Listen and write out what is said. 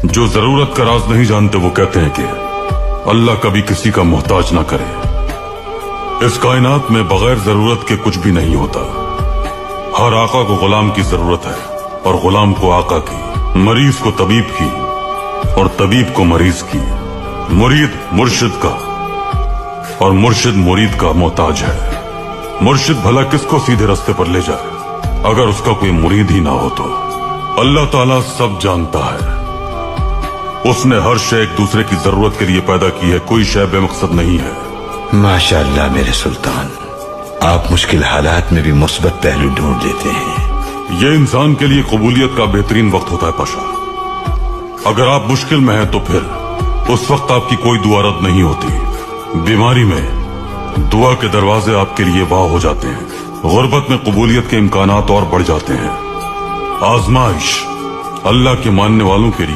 जो जरूरत का राज नहीं जानते वो कहते हैं कि अल्लाह कभी किसी का मोहताज ना करे। इस कायनात में बगैर जरूरत के कुछ भी नहीं होता। हर आका को गुलाम की जरूरत है और गुलाम को आका की, मरीज को तबीब की और तबीब को मरीज की, मुरीद मुर्शिद का और मुर्शिद मुरीद का मोहताज है। मुर्शिद भला किसको सीधे रास्ते पर ले जाए अगर उसका कोई मुरीद ही ना हो तो। अल्लाह ताला सब जानता है। उसने हर शय एक दूसरे की जरूरत के लिए पैदा की है, कोई शय बेमकसद नहीं है। माशाअल्लाह मेरे सुल्तान, आप मुश्किल हालात में भी मुस्बत पहलू ढूंढ लेते हैं। ये इंसान के लिए कबूलियत का बेहतरीन वक्त होता है पाशा। अगर आप मुश्किल में हैं तो फिर उस वक्त आपकी कोई दुआ रद्द नहीं होती। बीमारी में दुआ के दरवाजे आपके लिए वाह हो जाते हैं। गुर्बत में कबूलियत के इम्कानात और बढ़ जाते हैं। आजमाइश अल्लाह के मानने वालों के लिए